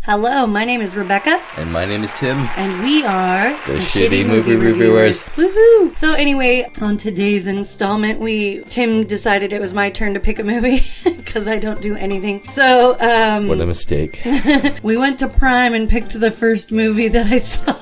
Hello, my name is Rebecca. And my name is Tim. And we are the Shitty Movie Reviewers. Woohoo! So anyway, on today's installment, Tim decided it was my turn to pick a movie because I don't do anything. So, what a mistake. We went to Prime and picked the first movie that I saw.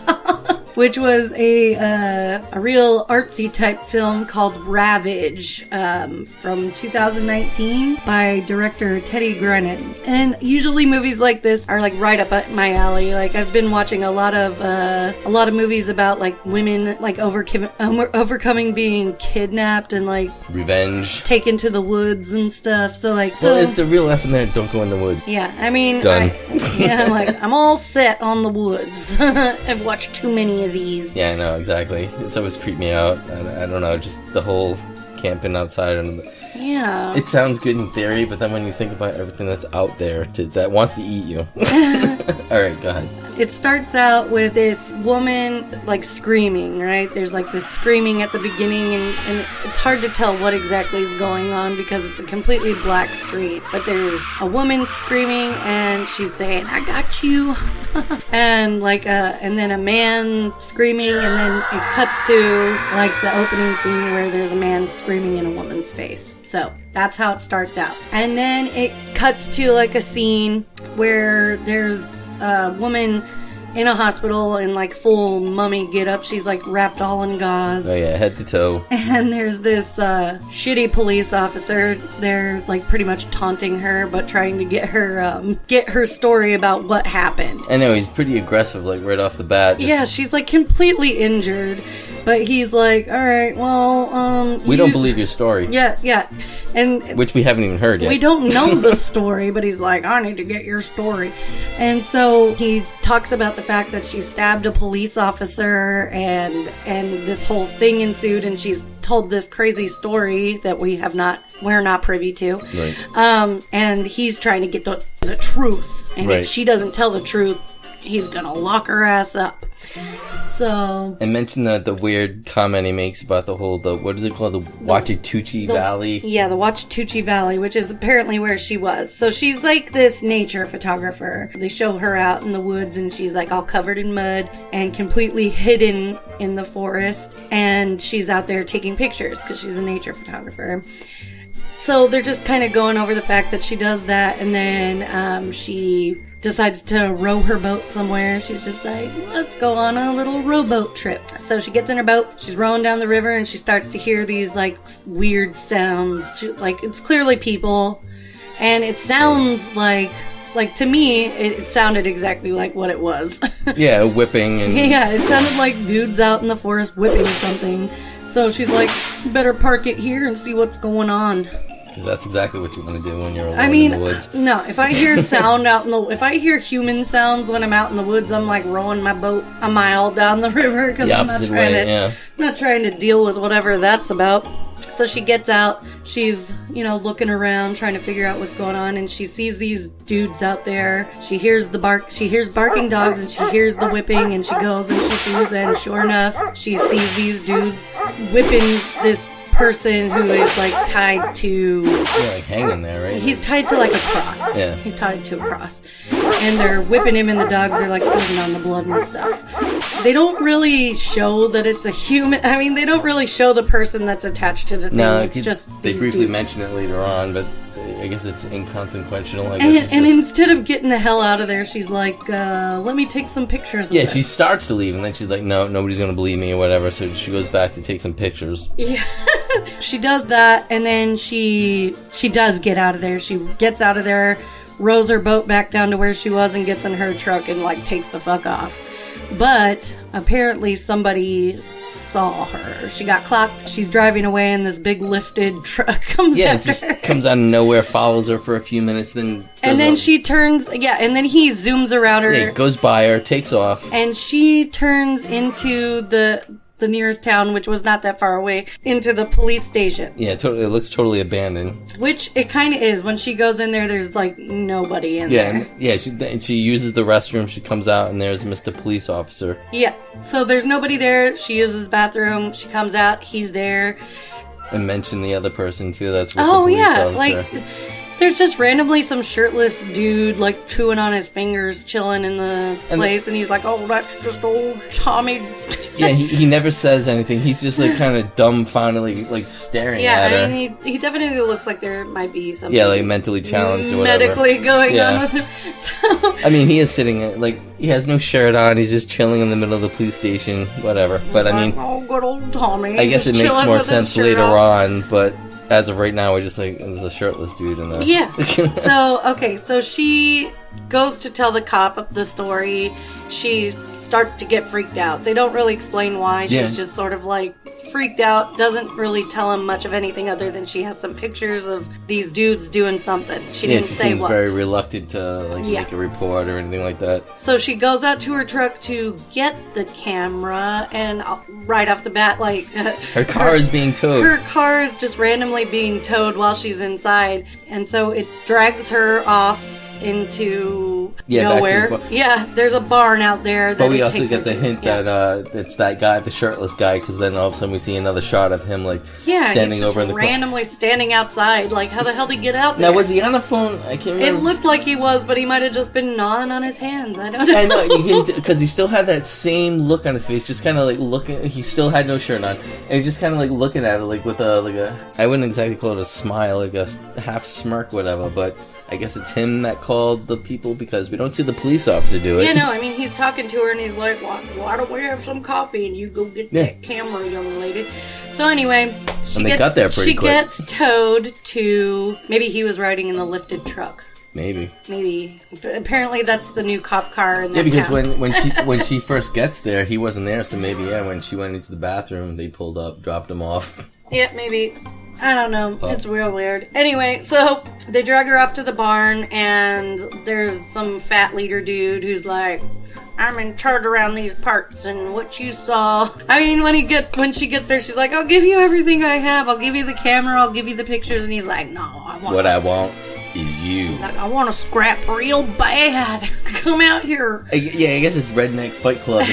Which was a real artsy type film called Ravage from 2019 by director Teddy Grennan. And usually movies like this are like right up my alley. Like I've been watching a lot of movies about like women like overcoming being kidnapped and like revenge, taken to the woods and stuff. So well, it's the real lesson there. Don't go in the woods. Yeah, I mean, done. I'm all set on the woods. I've watched too many of these. Yeah, I know, exactly. It's always creeped me out. I don't know, just the whole camping outside. Yeah. It sounds good in theory, but then when you think about everything that's out there that wants to eat you. Alright, go ahead. It starts out with this woman, like, screaming, right? There's, like, this screaming at the beginning, and it's hard to tell what exactly is going on because it's a completely black screen. But there's a woman screaming, and she's saying, "I got you." and, and then a man screaming, and then it cuts to, like, the opening scene where there's a man screaming in a woman's face. So, that's how it starts out. And then it cuts to, like, a scene where there's a woman in a hospital in like full mummy get-up. She's like wrapped all in gauze. Oh yeah, head to toe. And there's this shitty police officer. They're like pretty much taunting her, but trying to get her story about what happened. I know, he's pretty aggressive, like right off the bat. Yeah, she's like completely injured. But he's like, all right, well, we don't believe your story. Yeah. And which we haven't even heard yet. We don't know the story, but he's like, I need to get your story. And so he talks about the fact that she stabbed a police officer and this whole thing ensued, and she's told this crazy story that we're not privy to. Right. And he's trying to get the truth. And right. If she doesn't tell the truth, he's gonna lock her ass up. So... And mention the weird comment he makes about what is it called? The Wachituche Valley? Yeah, the Wachituche Valley, which is apparently where she was. So she's like this nature photographer. They show her out in the woods, and she's like all covered in mud and completely hidden in the forest. And she's out there taking pictures because she's a nature photographer. So they're just kind of going over the fact that she does that, and then she decides to row her boat somewhere. She's just like, let's go on a little rowboat trip. So she gets in her boat, she's rowing down the river, and she starts to hear these like weird sounds. Like it's clearly people, and it sounds like to me, it sounded exactly like what it was. Yeah, whipping and... Yeah, it sounded like dudes out in the forest whipping something. So she's like, better park it here and see what's going on. Because that's exactly what you want to do when you're alone in the woods. No, if I hear sound if I hear human sounds when I'm out in the woods, I'm like rowing my boat a mile down the river because I'm not trying to deal with whatever that's about. So she gets out, she's, looking around, trying to figure out what's going on, and she sees these dudes out there. She hears barking dogs, and she hears the whipping, and she goes and she sees it, and sure enough, she sees these dudes whipping this person who is like tied to... Yeah, like hanging there, right? He's tied to like a cross. Yeah. He's tied to a cross. And they're whipping him, and the dogs are like feeding on the blood and stuff. They don't really show that it's a human... I mean, they don't really show the person that's attached to the thing. No, it's just they briefly dudes. mention it later on, but I guess it's inconsequential. And instead of getting the hell out of there, she's like, let me take some pictures of this. She starts to leave, and then she's like, no, nobody's going to believe me or whatever, so she goes back to take some pictures. Yeah. She does that, and then she does get out of there. She gets out of there, rows her boat back down to where she was, and gets in her truck and, like, takes the fuck off. But apparently somebody saw her. She got clocked. She's driving away, and this big lifted truck comes after her. Comes out of nowhere, follows her for a few minutes, then... And then she turns... Yeah, and then he zooms around her. Yeah, goes by her, takes off. And she turns into the nearest town, which was not that far away, into the police station. Yeah, totally. It looks totally abandoned. Which it kind of is. When she goes in there, there's like nobody in there. Yeah, she uses the restroom. She comes out, and there's Mr. Police Officer. Yeah, so there's nobody there. She uses the bathroom. She comes out. He's there. And mention the other person too. That's with the police officer. Like There's just randomly some shirtless dude, like, chewing on his fingers, chilling in the place, and he's like, oh, that's just old Tommy. Yeah, he never says anything. He's just, like, kind of dumbfoundedly, like, staring at her. Yeah, I mean, he definitely looks like there might be something... Yeah, like, mentally challenged or whatever. Medically going on with him. So... I mean, he is sitting, like, he has no shirt on, he's just chilling in the middle of the police station, whatever. But, I mean... Oh, good old Tommy. I guess it makes more sense later on, but... As of right now, we're just like, there's a shirtless dude in there. Yeah. So she goes to tell the cop the story. She starts to get freaked out. They don't really explain why. She's just sort of like freaked out. Doesn't really tell him much of anything other than she has some pictures of these dudes doing something. She didn't say what. She seems very reluctant to make a report or anything like that. So she goes out to her truck to get the camera, and right off the bat, like... her car is being towed. Her car is just randomly being towed while she's inside. And so it drags her off into nowhere. There's a barn out there. But we also get the hint that it's that guy, the shirtless guy, because then all of a sudden we see another shot of him standing over in the randomly standing outside. Like, how the hell did he get out there? Now, was he on the phone? I can't remember. It looked like he was, but he might have just been gnawing on his hands. I don't know. I know, because he still had that same look on his face, just kind of like looking. He still had no shirt on, and he's just kind of like looking at it, like with a I wouldn't exactly call it a smile, like a half smirk, whatever, but. I guess it's him that called the people because we don't see the police officer do it. Yeah, no, I mean, he's talking to her and he's like, why don't we have some coffee and you go get that camera, young lady. So anyway, she gets towed to, maybe he was riding in the lifted truck. Maybe. Apparently that's the new cop car in that because town. when she first gets there, he wasn't there, so maybe, when she went into the bathroom, they pulled up, dropped him off. Yeah, maybe. I don't know. It's real weird. Anyway, so they drag her off to the barn, and there's some fat leader dude who's like, I'm in charge around these parts, and what you saw. I mean, when she gets there, she's like, I'll give you everything I have. I'll give you the camera. I'll give you the pictures. And he's like, no, I want... What I want is you. He's like, I want to scrap real bad. Come out here. I guess it's Redneck Fight Club.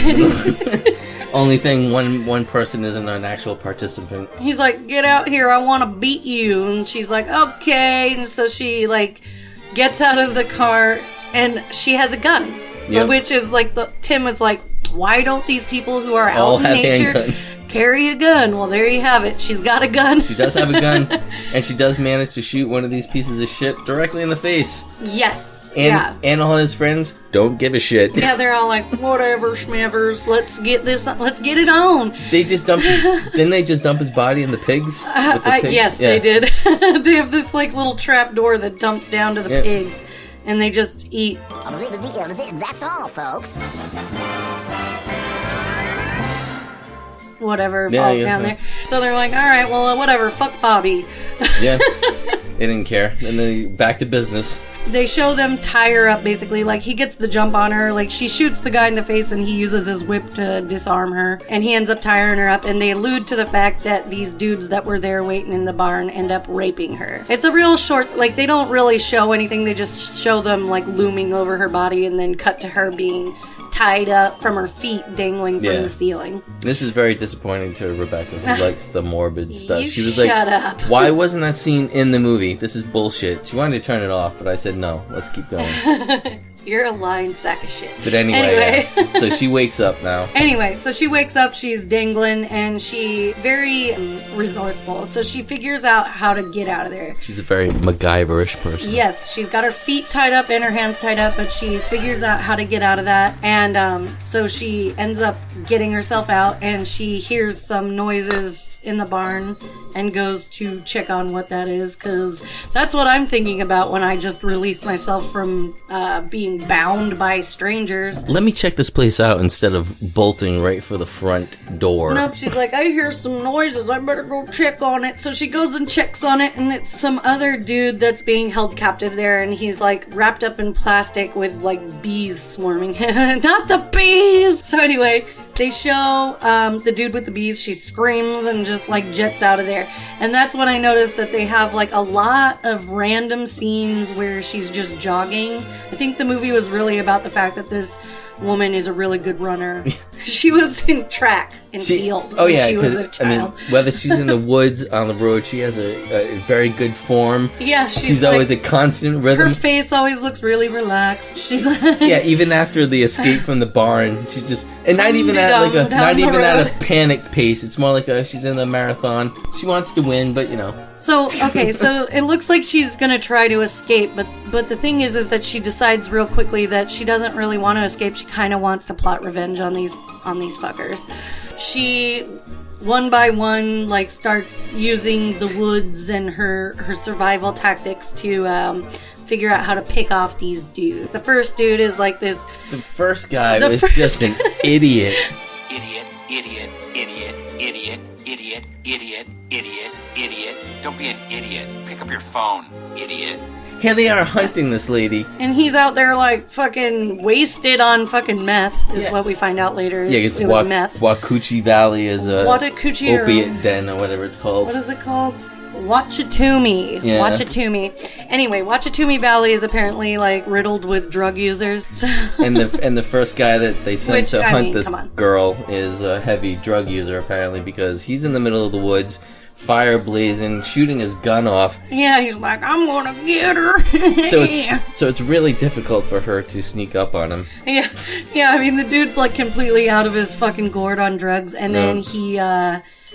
Only thing, one person isn't an actual participant. He's like, get out here, I want to beat you. And she's like, okay. And so she, gets out of the car, and she has a gun. Yep. Which is, Tim was like, why don't these people who are all out in nature carry a gun? Well, there you have it. She's got a gun. She does have a gun, and she does manage to shoot one of these pieces of shit directly in the face. Yes. And all his friends don't give a shit. Yeah, they're all like, whatever, schmevers, let's get it on. They just dumped didn't they just dump his body in the pigs? Yes, they did. They have this little trap door that dumps down to the pigs, and they just eat. That's all, folks. Whatever falls down there. So they're like, all right, well, whatever, fuck Bobby. Yeah, they didn't care. And then back to business. They show them tie her up, basically. He gets the jump on her. She shoots the guy in the face, and he uses his whip to disarm her. And he ends up tying her up, and they allude to the fact that these dudes that were there waiting in the barn end up raping her. It's a real short... they don't really show anything. They just show them, looming over her body, and then cut to her being tied up from her feet dangling from the ceiling. This is very disappointing to Rebecca, who likes the morbid stuff. She was shut up. Why wasn't that scene in the movie? This is bullshit. She wanted to turn it off, but I said no. Let's keep going. You're a lying sack of shit. But anyway. So she wakes up now. Anyway, so she wakes up, she's dangling, and she very resourceful. So she figures out how to get out of there. She's a very MacGyver-ish person. Yes, she's got her feet tied up and her hands tied up, but she figures out how to get out of that. And so she ends up getting herself out, and she hears some noises in the barn and goes to check on what that is, because that's what I'm thinking about when I just released myself from being bound by strangers. Let me check this place out instead of bolting right for the front door. Nope, she's like, I hear some noises, I better go check on it. So she goes and checks on it, and it's some other dude that's being held captive there, and he's wrapped up in plastic with bees swarming him. Not the bees! So anyway, they show the dude with the bees. She screams and just jets out of there. And that's when I noticed that they have a lot of random scenes where she's just jogging. I think the movie was really about the fact that this woman is a really good runner. She was in track. and field Oh when yeah, she was a 'cause, child. whether she's in the woods, on the road, she has a very good form. Yeah, she's like, always a constant rhythm. Her face always looks really relaxed. She's like, yeah, even after the escape from the barn, she's just not even at a panicked pace. It's more like she's in a marathon. She wants to win, but So it looks like she's gonna try to escape, but the thing is that she decides real quickly that she doesn't really want to escape. She kind of wants to plot revenge on these fuckers. She, one by one, like, starts using the woods and her survival tactics to figure out how to pick off these dudes. The first dude is like this. The first guy was just an idiot. Idiot, idiot, idiot, idiot, idiot, idiot, idiot, idiot. Don't be an idiot. Pick up your phone, idiot. Here they are hunting this lady. And he's out there, like, fucking wasted on fucking meth, is what we find out later. Yeah, it's it was meth. Watakuchi Valley is a Watakuchi opiate den or whatever it's called. What is it called? Wachitumi. Yeah. Wachitumi. Anyway, Wachitumi Valley is apparently, like, riddled with drug users. and the first guy that they sent to hunt this come on. girl is a heavy drug user, apparently, because he's in the middle of the woods, fire blazing, shooting his gun off. Yeah, he's like, I'm gonna get her. So it's really difficult for her to sneak up on him. Yeah, I mean, the dude's, like, completely out of his fucking gourd on drugs, and then he,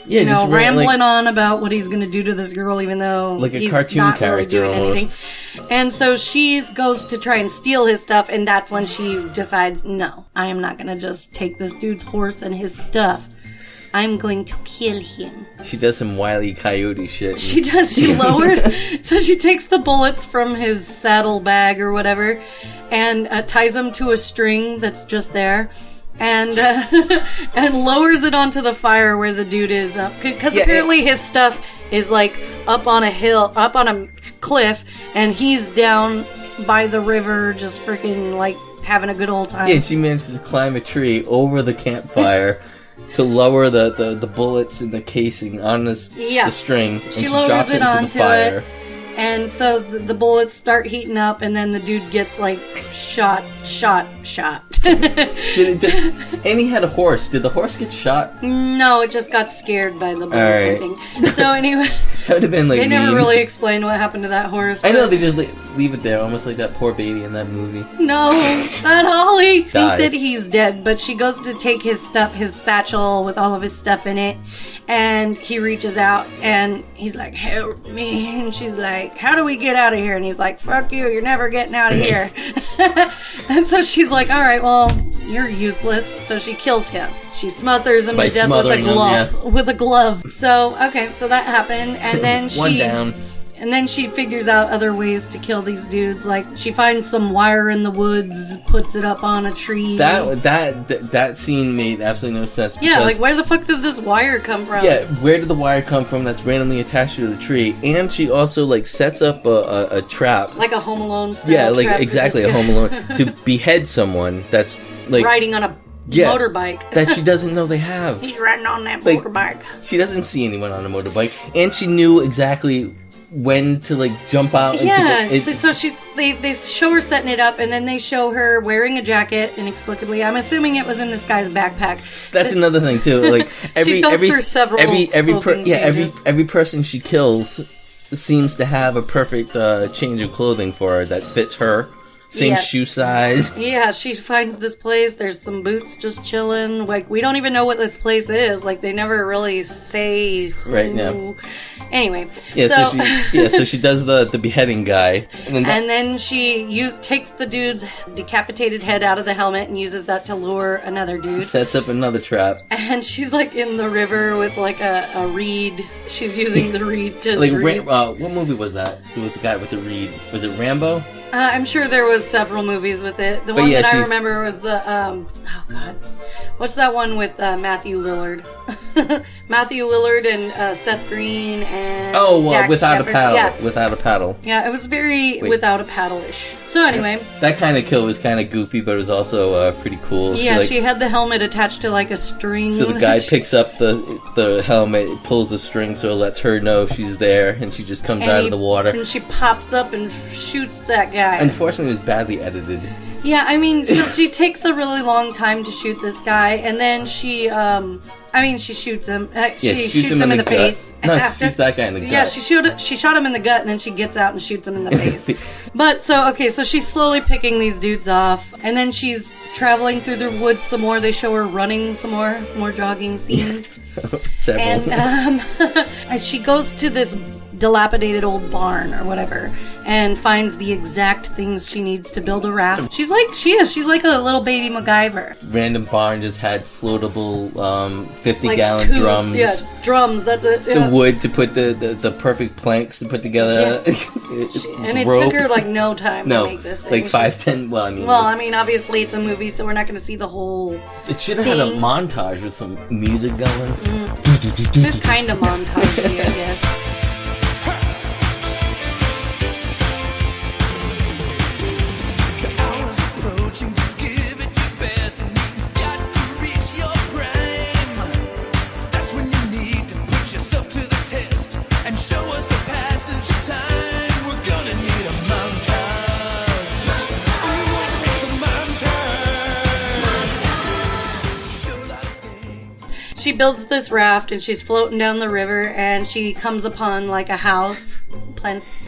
just rambling on about what he's gonna do to this girl, even though like a he's cartoon not character really doing almost. anything. And so she goes to try and steal his stuff, and that's when she decides, no, I am not gonna just take this dude's horse and his stuff. I'm going to kill him. She does some Wile E. Coyote shit. She does. She lowers. So she takes the bullets from his saddle bag or whatever and ties them to a string that's just there. And and lowers it onto the fire where the dude is. Because apparently his stuff is like up on a hill, up on a cliff, and he's down by the river just freaking like having a good old time. Yeah, she manages to climb a tree over the campfire to lower the bullets in the casing on the string. And she lowers drops it into onto the fire. it. And so the bullets start heating up, and then the dude gets, like, shot. And he had a horse. Did the horse get shot? No, it just got scared by the bullets, I think. So anyway, that would have been, like, they never really explained what happened to that horse. I know, they just leave it there, almost like that poor baby in that movie. No, not Holly. Died. Think that he's dead, but she goes to take his stuff, his satchel with all of his stuff in it, and he reaches out, and he's like, help me, and she's like, how do we get out of here? And he's like, fuck you, you're never getting out of here. And so she's like, all right, well, you're useless. So she kills him. She smothers him By to death with a glove. him, With a glove. So, okay, so that happened, and then One down. And then she figures out other ways to kill these dudes. Like, she finds some wire in the woods, puts it up on a tree. That scene made absolutely no sense. Yeah, like, where the fuck did this wire come from? Yeah, where did the wire come from that's randomly attached to the tree? And she also, like, sets up a trap. Like a Home Alone style Yeah, like, trap exactly, a Home Alone. To behead someone that's, like... riding on a motorbike. That she doesn't know they have. He's riding on that Like, motorbike. She doesn't see anyone on a motorbike. And she knew exactly when to, like, jump out. So they show her setting it up, and then they show her wearing a jacket inexplicably. I'm assuming it was in this guy's backpack. That's another thing too. Like every person she kills seems to have a perfect change of clothing for her that fits her. Same shoe size. Yeah, she finds this place. There's some boots just chilling. Like, we don't even know what this place is. Like, they never really say who. Right now. Anyway. Yeah, so she does the beheading guy. And then she takes the dude's decapitated head out of the helmet and uses that to lure another dude. Sets up another trap. And she's, like, in the river with, like, a reed. She's using the reed to... Like, what movie was that? With the guy with the reed? Was it Rambo? I'm sure there was several movies with it. The one that I remember was the, oh god, what's that one with Matthew Lillard? Matthew Lillard and Seth Green and Dax Without Shepard. a Paddle. Yeah. Without a Paddle. Yeah, it was very Without a Paddle-ish. So anyway. That kind of kill was kind of goofy, but it was also pretty cool. Yeah, she had the helmet attached to like a string. So the guy picks up the helmet, pulls the string so it lets her know she's there, and she just comes out of the water. And she pops up and shoots that guy. Unfortunately, it was badly edited. Yeah, I mean, so she takes a really long time to shoot this guy, and then she I mean, she shoots him. She shoots him in the face. No, she shoots that guy in the gut. Yeah, she shot him in the gut, and then she gets out and shoots him in the face. But, so she's slowly picking these dudes off, and then she's traveling through the woods some more. They show her running some more jogging scenes. Several. And she goes to this dilapidated old barn or whatever and finds the exact things she needs to build a raft. She's like a little baby MacGyver. Random barn just had floatable 50-gallon drums. Yeah, drums, that's it. Yeah. The wood to put the perfect planks to put together. Yeah. And it took her like no time to make this thing. Like 5-10, well, I mean, obviously it's a movie, so we're not going to see the whole It should have had a montage with some music going. This kind of montage, I guess. She builds this raft and she's floating down the river and she comes upon like a house,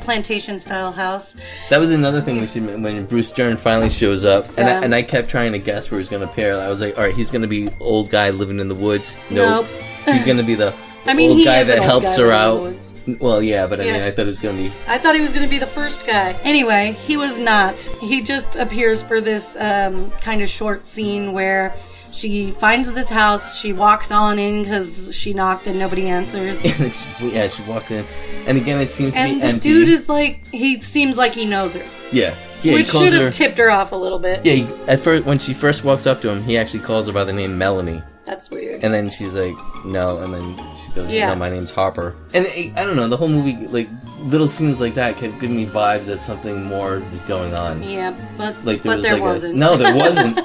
plantation style house. That was another thing when Bruce Dern finally shows up, and I kept trying to guess where he's going to appear. I was like, all right, he's going to be old guy living in the woods. Nope. He's going to be the old guy that helps her out. Well, yeah, but I mean, I thought it was going to be... I thought he was going to be the first guy. Anyway, he was not. He just appears for this kind of short scene where she finds this house, she walks on in because she knocked and nobody answers. She walks in. And again, it seems to be empty. And the dude is like, he seems like he knows her. Yeah. Which should have tipped her off a little bit. Yeah, at first, when she first walks up to him, he actually calls her by the name Melanie. That's weird. And then she's like, no, and then she goes, no, my name's Harper. And I don't know, the whole movie, like, little scenes like that kept giving me vibes that something more was going on. Yeah, but there wasn't. No, there wasn't.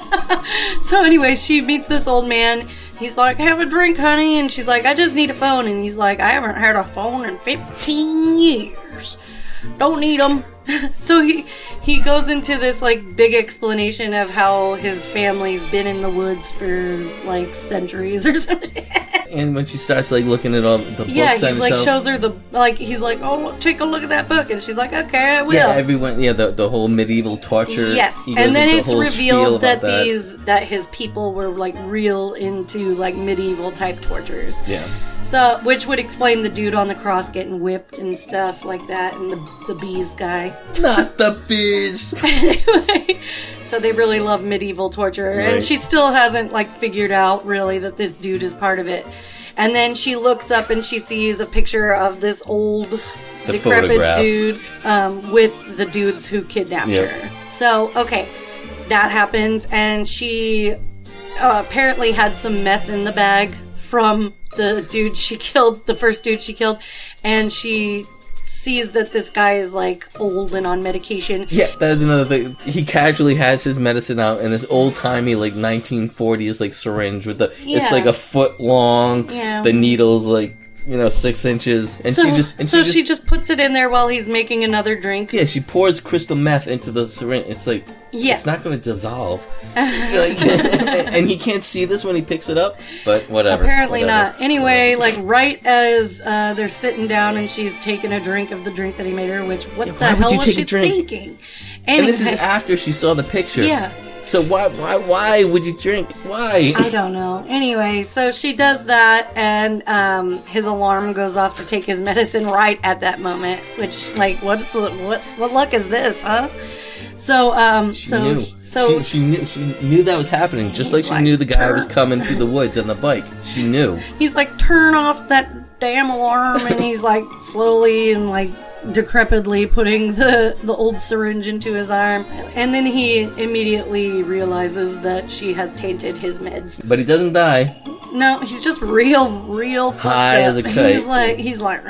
So anyway, she meets this old man. He's like, have a drink, honey. And she's like, I just need a phone. And he's like, I haven't had a phone in 15 years. Don't need them. So he goes into this like big explanation of how his family's been in the woods for like centuries or something. And when she starts like looking at all the books, he like shows her he's like, oh, take a look at that book, and she's like, okay, I will. Yeah, the whole medieval torture. Yes, and then it's revealed that his people were like real into like medieval type tortures. Yeah. So, which would explain the dude on the cross getting whipped and stuff like that, and the bees guy. Not the bees! Anyway, so they really love medieval torture, right. And she still hasn't, like, figured out, really, that this dude is part of it. And then she looks up and she sees a picture of this old, decrepit photograph. Dude with the dudes who kidnapped her. So, okay, that happens, and she apparently had some meth in the bag from the dude she killed, the first dude she killed, and she sees that this guy is like old and on medication. Yeah, that's another thing. He casually has his medicine out in this old timey like 1940s like syringe with it's like a foot long. Yeah. The needle's like 6 inches, and she just puts it in there while he's making another drink. Yeah, she pours crystal meth into the syringe. It's like, it's not going to dissolve. And he can't see this when he picks it up, but whatever. Apparently not. Anyway, like right as they're sitting down and she's taking a drink of the drink that he made her, which what the hell was she thinking? Anyway, and this is after she saw the picture. Yeah. So why would you drink? Why? I don't know. Anyway, so she does that, and his alarm goes off to take his medicine right at that moment. Which, like, what luck is this, huh? So, she knew that was happening, just like she knew the guy was coming through the woods on the bike. She knew. He's like, turn off that damn alarm, and he's like slowly and like decrepitly putting the old syringe into his arm, and then he immediately realizes that she has tainted his meds. But he doesn't die. No, he's just real high as a kite. He's like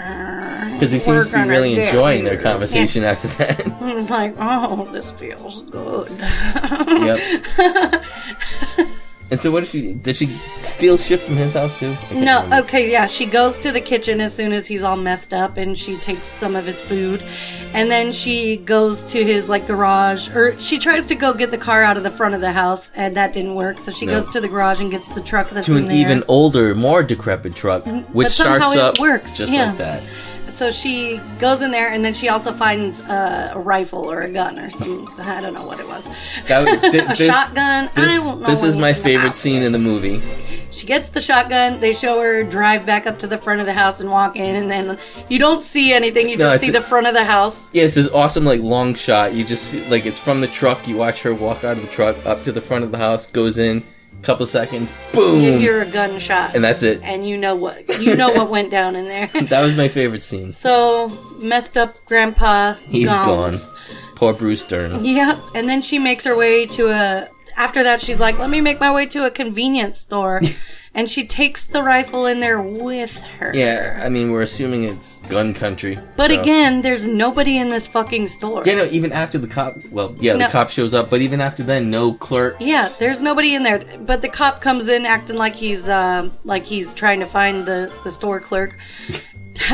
because he seems to be really enjoying their conversation after that. He's like, oh, this feels good. Yep. And so what does she steal shit from his house too? No, okay, yeah. She goes to the kitchen as soon as he's all messed up, and she takes some of his food. And then she goes to his, like, garage, or she tries to go get the car out of the front of the house, and that didn't work. So she goes to the garage and gets the truck that's in there. To an even older, more decrepit truck, which starts up works. just like that. So she goes in there, and then she also finds a rifle or a gun or some, I don't know what it was. A shotgun. I don't know. This is my favorite scene in the movie. She gets the shotgun. They show her drive back up to the front of the house and walk in, and then you don't see anything. You just see the front of the house. Yeah, it's this awesome, like, long shot. You just see, like, it's from the truck. You watch her walk out of the truck up to the front of the house, goes in. Couple seconds, boom! You hear a gunshot, and that's it. And you know what went down in there. That was my favorite scene. So messed up Grandpa. He's gone. Poor Bruce Dern. Yeah, and then she makes her way to a. After that, she's like, "Let me make my way to a convenience store," and she takes the rifle in there with her. Yeah, I mean, we're assuming it's gun country. But again, there's nobody in this fucking store. Yeah, no, even after the cop... Well, yeah, the cop shows up, but even after then, no clerk. Yeah, there's nobody in there. But the cop comes in acting like he's trying to find the store clerk.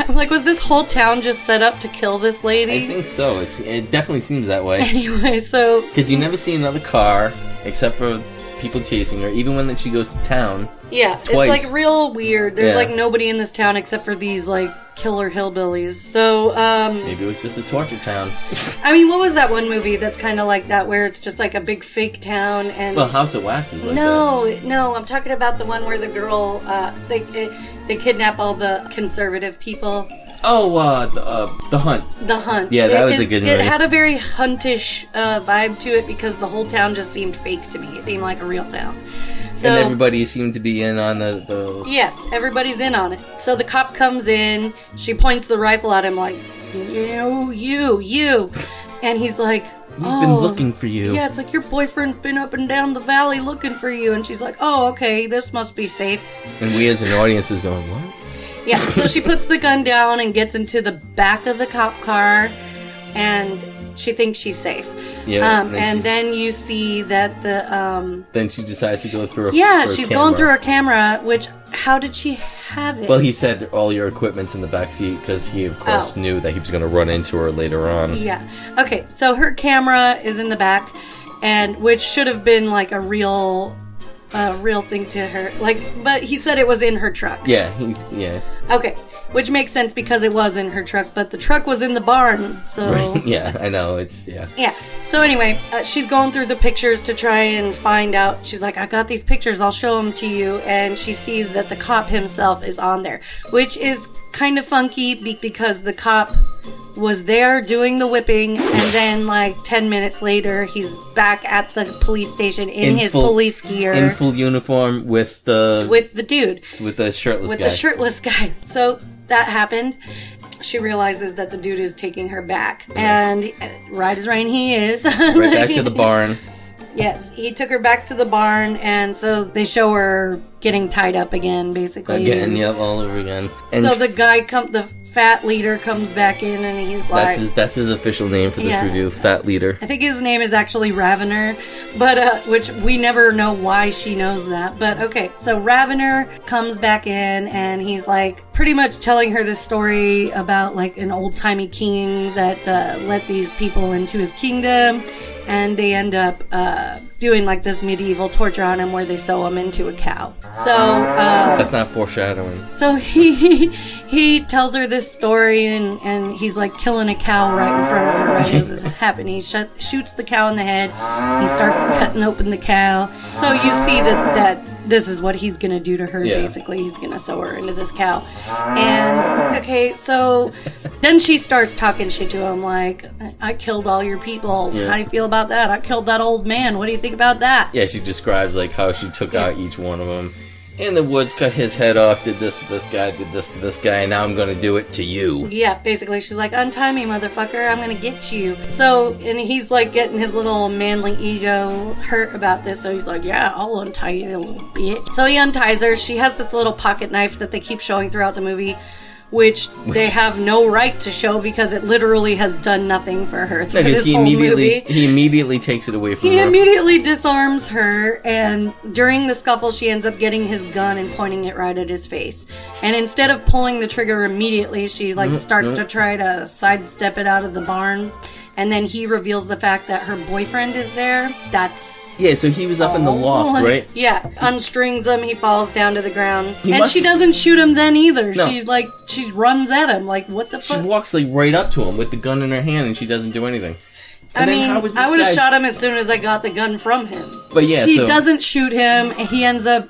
Like, was this whole town just set up to kill this lady? I think so. It definitely seems that way. Anyway, so... Because you never see another car, except for people chasing her, even when she goes to town. Yeah, twice. It's, like, real weird. There's, like, nobody in this town except for these, like, killer hillbillies. So, maybe it was just a torture town. I mean, what was that one movie that's kind of like that, where it's just, like, a big fake town and... Well, House of Wax is like that. No, I'm talking about the one where the girl, they kidnap all the conservative people. Oh, The Hunt. The Hunt. Yeah, that was a good movie. It had a very huntish vibe to it because the whole town just seemed fake to me. It seemed like a real town. So, and everybody seemed to be in on the... Yes, everybody's in on it. So the cop comes in, she points the rifle at him like, you. And he's like, We've been looking for you. Yeah, it's like, your boyfriend's been up and down the valley looking for you. And she's like, oh, okay, this must be safe. And we as an audience is going, what? Yeah, so she puts the gun down and gets into the back of the cop car, and she thinks she's safe. Yeah, and then you see that the... Then she decides to go through her she's going through her camera, which... How did she have it? Well, he said all your equipment's in the back seat because he, of course, knew that he was going to run into her later on. Yeah. Okay, so her camera is in the back, and which should have been, like, a real thing to her. Like, but he said it was in her truck. Yeah, Okay, which makes sense because it was in her truck, but the truck was in the barn, so... Right. Yeah, I know, Yeah, so anyway, she's going through the pictures to try and find out. She's like, I got these pictures, I'll show them to you, and she sees that the cop himself is on there, which is kind of funky because the cop was there doing the whipping, and then, like, 10 minutes later, he's back at the police station in his police gear. In full uniform with the dude. With the shirtless guy. With the shirtless guy. So, that happened. She realizes that the dude is taking her back. And right as rain he is. Right back to the barn. Yes, he took her back to the barn, and so they show her getting tied up again, basically. Again, yep, all over again. And so the guy the fat leader comes back in, and he's like... That's his official name for this review, Fat Leader. I think his name is actually Ravener, but which we never know why she knows that. But okay, so Ravener comes back in, and he's like pretty much telling her this story about like an old-timey king that let these people into his kingdom, and they end up doing like this medieval torture on him where they sew him into a cow. So that's not foreshadowing. So he tells her this story, and he's like killing a cow right in front of her right as this is happening. He shoots the cow in the head. He starts cutting open the cow. So you see that this is what he's gonna do to her. Basically, he's gonna sew her into this cow. And okay, so then she starts talking shit to him like, I killed all your people. How do you feel about that? I killed that old man. What do you think about that? Yeah, she describes like how she took out each one of them. In the woods, cut his head off, did this to this guy, did this to this guy, and now I'm gonna do it to you. Yeah, basically, she's like, untie me, motherfucker, I'm gonna get you. So, and he's like getting his little manly ego hurt about this, so he's like, yeah, I'll untie you, you little bitch. So he unties her. She has this little pocket knife that they keep showing throughout the movie, which they have no right to show because it literally has done nothing for her through this whole movie. He immediately takes it away from her. He immediately disarms her, and during the scuffle, she ends up getting his gun and pointing it right at his face. And instead of pulling the trigger immediately, she starts to try to sidestep it out of the barn. And then he reveals the fact that her boyfriend is there. Yeah, so he was up in the loft, right? Yeah, unstrings him. He falls down to the ground. She doesn't shoot him then either. No. She runs at him. Like, what the fuck? She walks, right up to him with the gun in her hand, and she doesn't do anything. And I would have shot him as soon as I got the gun from him. But yeah, she doesn't shoot him. He ends up,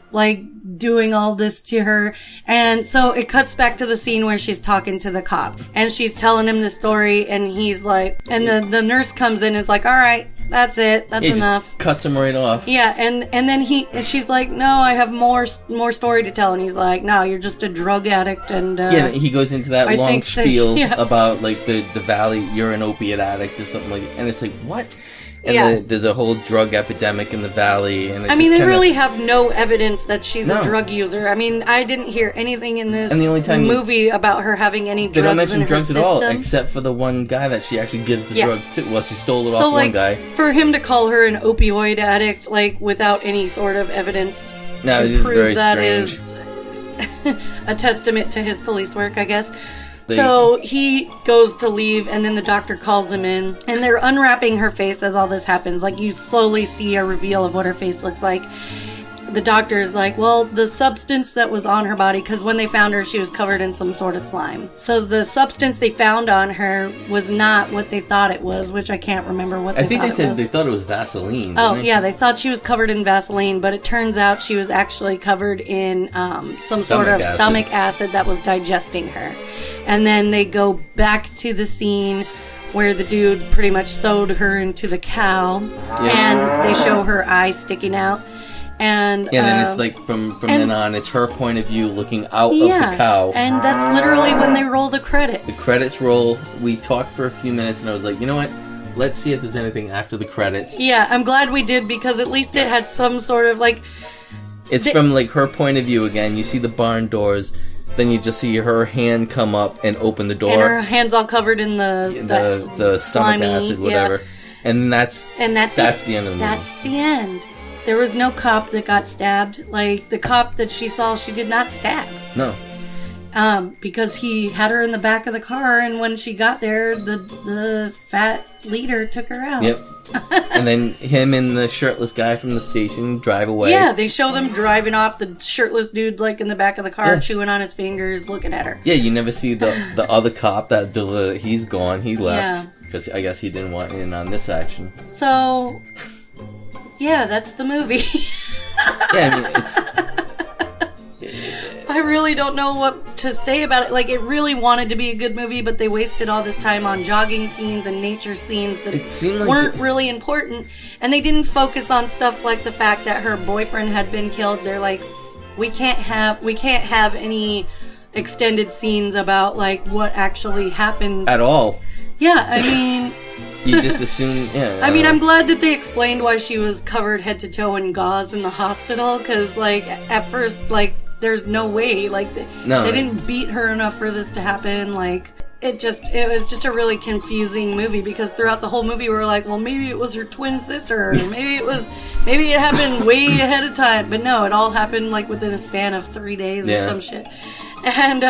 doing all this to her. And so it cuts back to the scene where she's talking to the cop. And she's telling him the story, and he's like... And the nurse comes in and is like, all right, that's it. That's enough. Just cuts him right off. Yeah, and then she's like, no, I have more story to tell. And he's like, no, you're just a drug addict. And yeah, he goes into that long spiel about, the valley, you're an opiate addict or something like that. And it's like, what? And there's a whole drug epidemic in the valley. And they really have no evidence that she's a drug user. I didn't hear anything in this movie about her having any drugs in her system. They don't mention drugs at all, except for the one guy that she actually gives the drugs to. Well, she stole it off one guy. For him to call her an opioid addict, without any sort of evidence to prove that is a testament to his police work, I guess. So he goes to leave, and then the doctor calls him in, and they're unwrapping her face as all this happens. You slowly see a reveal of what her face looks like. The doctor is like, well, the substance that was on her body, because when they found her, she was covered in some sort of slime. So the substance they found on her was not what they thought it was, which I can't remember what they thought it was. I think they said they thought it was Vaseline. Oh, yeah, they thought she was covered in Vaseline, but it turns out she was actually covered in some sort of stomach acid that was digesting her. And then they go back to the scene where the dude pretty much sewed her into the cow, and they show her eye sticking out. And then it's from then on, it's her point of view looking out of the cow. And that's literally when they roll the credits. The credits roll. We talked for a few minutes, and I was like, you know what? Let's see if there's anything after the credits. Yeah, I'm glad we did, because at least it had some sort of It's from her point of view again. You see the barn doors. Then you just see her hand come up and open the door. And her hand's all covered in the stomach acid, whatever. Yeah. And that's the end of the movie. That's the end. There was no cop that got stabbed. The cop that she saw, she did not stab. No. Because he had her in the back of the car, and when she got there, the fat leader took her out. Yep. And then him and the shirtless guy from the station drive away. Yeah, they show them driving off, the shirtless dude in the back of the car, chewing on his fingers, looking at her. Yeah, you never see the other cop that he's gone. He left because I guess he didn't want in on this action. So, yeah, that's the movie. Yeah, it's. I really don't know what to say about it. It really wanted to be a good movie, but they wasted all this time on jogging scenes and nature scenes that weren't really important. And they didn't focus on stuff like the fact that her boyfriend had been killed. They're like, we can't have any extended scenes about what actually happened at all. Yeah, you just assume, yeah. I'm glad that they explained why she was covered head to toe in gauze in the hospital, because, at first, there's no way, they didn't beat her enough for this to happen, it was just a really confusing movie, because throughout the whole movie we were like, well, maybe it was her twin sister, or maybe it happened way ahead of time, but no, it all happened, within a span of 3 days or some shit. And,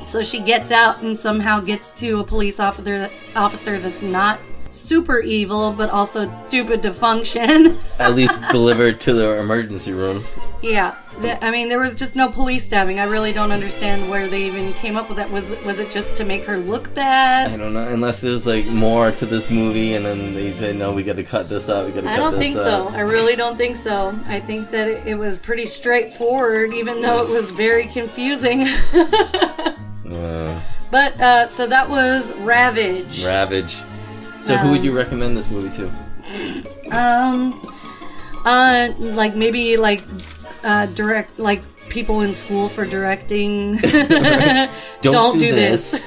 so she gets out and somehow gets to a police officer that's not super evil, but also stupid to function. At least delivered to the emergency room. Yeah. There was just no police stabbing. I really don't understand where they even came up with that. Was it just to make her look bad? I don't know. Unless there's more to this movie, and then they say, no, we got to cut this out. I don't think so. I really don't think so. I think that it was pretty straightforward, even though it was very confusing. But so that was Ravage. So who would you recommend this movie to? Maybe direct people in school for directing. Don't do this.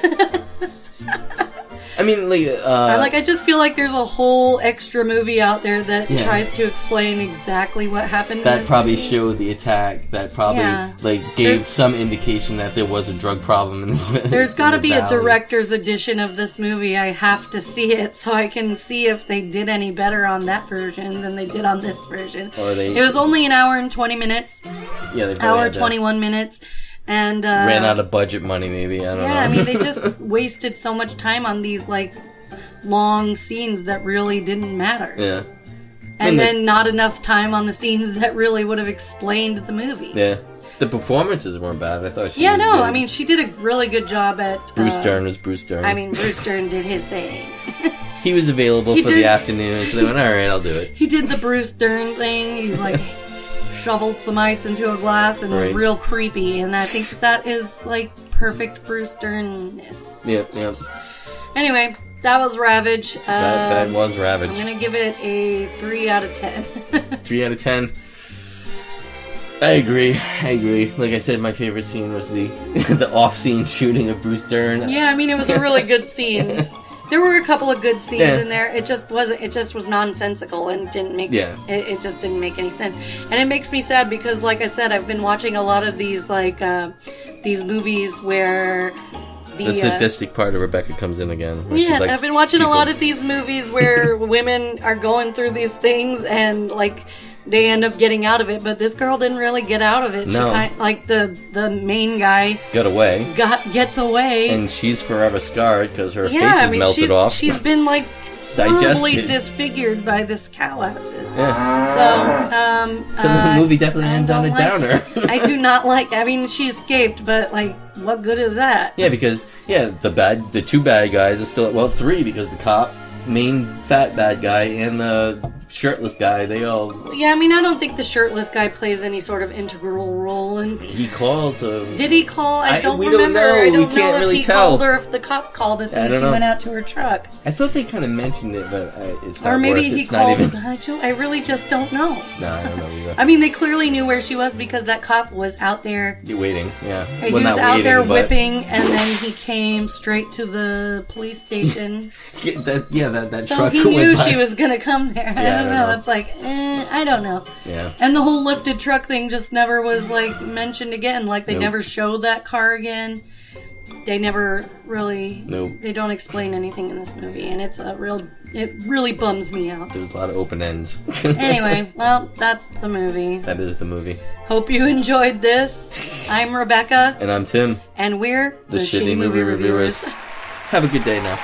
I mean, I just feel like there's a whole extra movie out there that tries to explain exactly what happened. That probably showed the attack. That probably gave some indication that there was a drug problem in this. There's got to be a director's edition of this movie. I have to see it so I can see if they did any better on that version than they did on this version. It was only an hour and 20 minutes. Yeah, they hour 21 minutes. And ran out of budget money, maybe. I don't know. Yeah, I mean, they just wasted so much time on these long scenes that really didn't matter. Yeah. And then not enough time on the scenes that really would have explained the movie. Yeah. The performances weren't bad. I thought she was good. I mean, she did a really good job at... Bruce Dern was Bruce Dern. I mean, Bruce Dern did his thing. He was available for the afternoon, so they went, all right, I'll do it. He did the Bruce Dern thing. He, shoveled some ice into a glass and was real creepy, and I think that is perfect Bruce Dern-ness. Yep. Anyway, that was Ravage. That was Ravage. I'm gonna give it a 3 out of 10. 3 out of 10. I agree. Like I said, my favorite scene was the off-scene shooting of Bruce Dern. Yeah, I mean, it was a really good scene. There were a couple of good scenes in there. It just was nonsensical and didn't make it just didn't make any sense. And it makes me sad because, like I said, I've been watching a lot of these these movies where the sadistic part of Rebecca comes in again. Yeah, I've been watching a lot of these movies where women are going through these things and they end up getting out of it, but this girl didn't really get out of it. No. She the main guy gets away, and she's forever scarred because her face is melted off. She's been horribly disfigured by this cow acid. Yeah. So the movie definitely ends on a downer. I do not like. I mean, she escaped, but what good is that? Yeah, because the two bad guys are still 3 because the cop, main fat bad guy, and the shirtless guy, they all... Yeah, I mean, I don't think the shirtless guy plays any sort of integral role in... He called to... Did he call? I don't we remember. Don't know. I don't we can't know really if he tell. Called or if the cop called as soon as she went out to her truck. I thought they kind of mentioned it, but it's not Or maybe worth, he called... I really just don't know. No, I don't know either. I mean, they clearly knew where she was because that cop was out there... Waiting, yeah. He was out there whipping, and then he came straight to the police station. that so truck he knew by. she was going to come there. I don't know. It's I don't know. Yeah. And the whole lifted truck thing just never was mentioned again. They never showed that car again. They never really. Nope. They don't explain anything in this movie, and it really bums me out. There's a lot of open ends. Anyway, well, that's the movie. That is the movie. Hope you enjoyed this. I'm Rebecca. And I'm Tim. And we're the Shitty Movie Reviewers. Have a good day now.